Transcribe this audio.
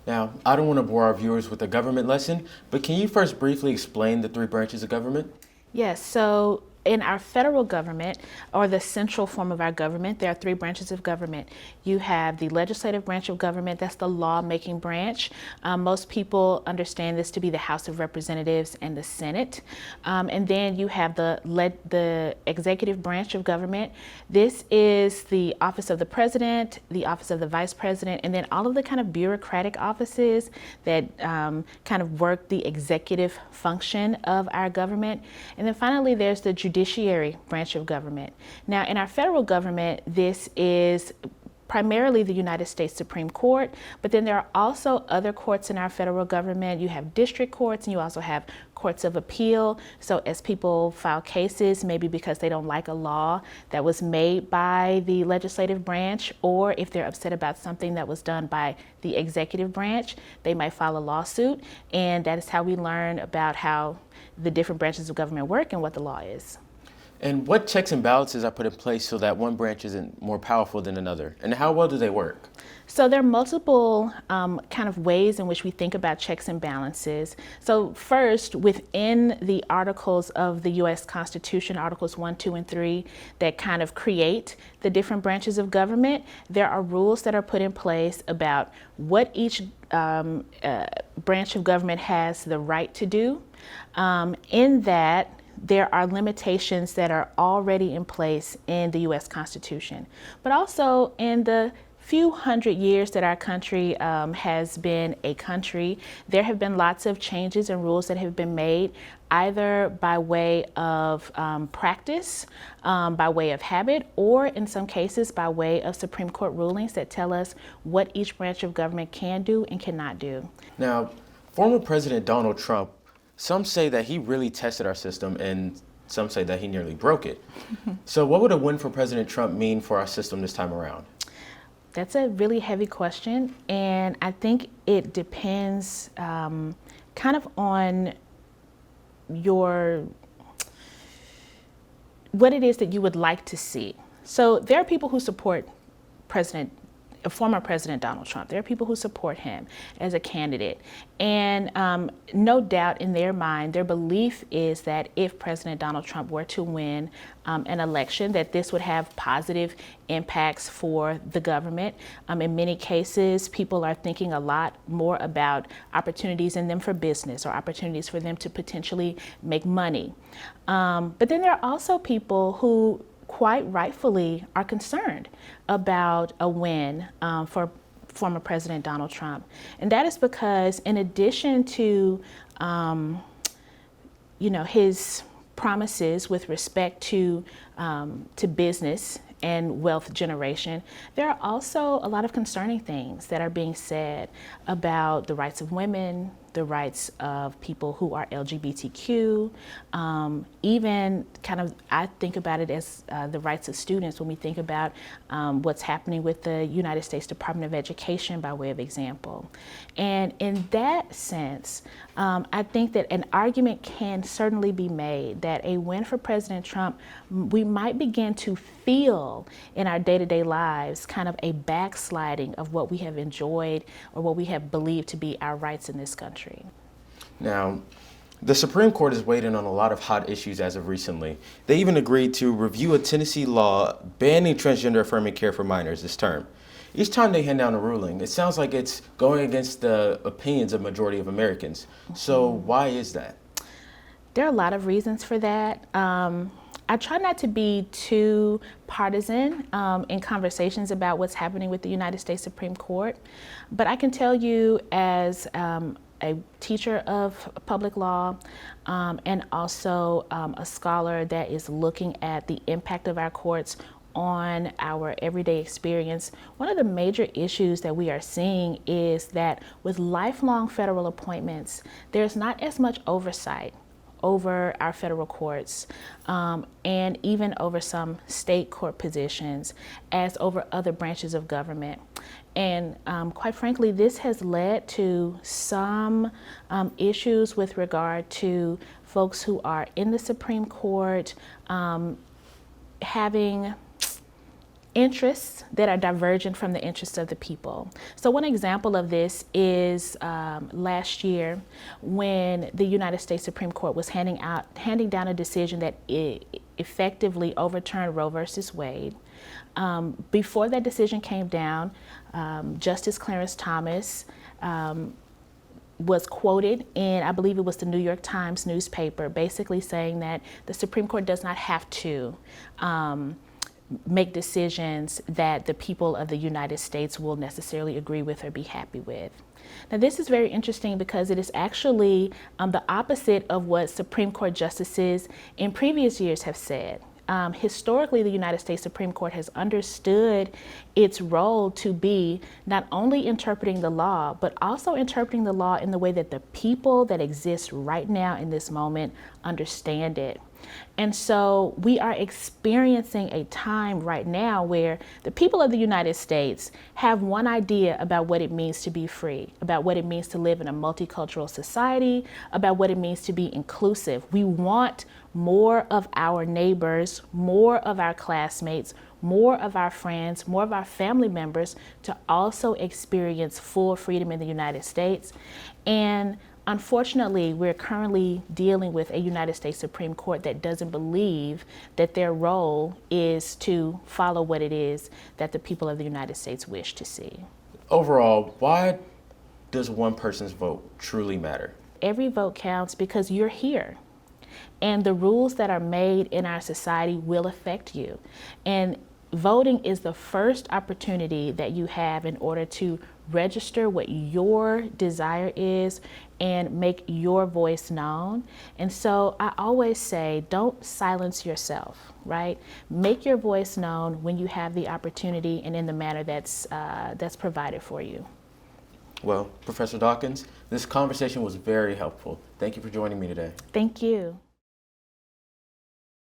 Now, I don't want to bore our viewers with a government lesson, but can you first briefly explain the three branches of government? Yes, so in our federal government, or the central form of our government, there are three branches of government. You have the legislative branch of government, that's the lawmaking branch. Most people understand this to be the House of Representatives and the Senate. And then you have the executive branch of government. This is the office of the president, the office of the vice president, and then all of the kind of bureaucratic offices that kind of work the executive function of our government. And then finally, there's the judiciary branch of government. Now, in our federal government, this is primarily the United States Supreme Court, but then there are also other courts in our federal government. You have district courts and you also have courts of appeal. So as people file cases, maybe because they don't like a law that was made by the legislative branch, or if they're upset about something that was done by the executive branch, they might file a lawsuit. And that is how we learn about how the different branches of government work and what the law is. And what checks and balances are put in place so that one branch isn't more powerful than another? And how well do they work? So there are multiple kind of ways in which we think about checks and balances. So first, within the articles of the U.S. Constitution, Articles 1, 2, and 3, that kind of create the different branches of government, there are rules that are put in place about what each branch of government has the right to do. In that, there are limitations that are already in place in the U.S. Constitution, but also in the few hundred years that our country has been a country, there have been lots of changes and rules that have been made, either by way of practice, by way of habit, or in some cases by way of Supreme Court rulings that tell us what each branch of government can do and cannot do. Now, former President Donald Trump, some say that he really tested our system and some say that he nearly broke it. So what would a win for President Trump mean for our system this time around? That's a really heavy question, and I think it depends kind of on what it is that you would like to see. So there are people who support former President Donald Trump. There are people who support him as a candidate. And no doubt in their mind, their belief is that if President Donald Trump were to win an election, that this would have positive impacts for the government. In many cases, people are thinking a lot more about opportunities in them for business or opportunities for them to potentially make money. But then there are also people who quite rightfully are concerned about a win for former President Donald Trump. And that is because in addition to, his promises with respect to business and wealth generation, there are also a lot of concerning things that are being said about the rights of women, the rights of people who are LGBTQ, even kind of, I think about it as the rights of students when we think about what's happening with the United States Department of Education, by way of example. And in that sense, I think that an argument can certainly be made that a win for President Trump, we might begin to feel in our day-to-day lives kind of a backsliding of what we have enjoyed or what we have believed to be our rights in this country. Now, the Supreme Court has weighed in on a lot of hot issues as of recently. They even agreed to review a Tennessee law banning transgender affirming care for minors this term. Each time they hand down a ruling, it sounds like it's going against the opinions of majority of Americans. So why is that? There are a lot of reasons for that. I try not to be too partisan in conversations about what's happening with the United States Supreme Court, but I can tell you as a teacher of public law and also a scholar that is looking at the impact of our courts on our everyday experience, one of the major issues that we are seeing is that with lifelong federal appointments, there's not as much oversight over our federal courts and even over some state court positions as over other branches of government. And quite frankly, this has led to some issues with regard to folks who are in the Supreme Court having interests that are divergent from the interests of the people. So one example of this is last year when the United States Supreme Court was handing down a decision that effectively overturned Roe versus Wade. Before that decision came down, Justice Clarence Thomas was quoted in, I believe it was the New York Times newspaper, basically saying that the Supreme Court does not have to make decisions that the people of the United States will necessarily agree with or be happy with. Now, this is very interesting because it is actually the opposite of what Supreme Court justices in previous years have said. Historically, the United States Supreme Court has understood its role to be not only interpreting the law, but also interpreting the law in the way that the people that exist right now in this moment understand it. And so we are experiencing a time right now where the people of the United States have one idea about what it means to be free, about what it means to live in a multicultural society, about what it means to be inclusive. We want more of our neighbors, more of our classmates, more of our friends, more of our family members to also experience full freedom in the United States. And unfortunately, we're currently dealing with a United States Supreme Court that doesn't believe that their role is to follow what it is that the people of the United States wish to see. Overall, why does one person's vote truly matter? Every vote counts because you're here. And the rules that are made in our society will affect you. And voting is the first opportunity that you have in order to register what your desire is and make your voice known. And so I always say, don't silence yourself, right? Make your voice known when you have the opportunity and in the manner that's provided for you. Well, Professor Dawkins, this conversation was very helpful. Thank you for joining me today. Thank you.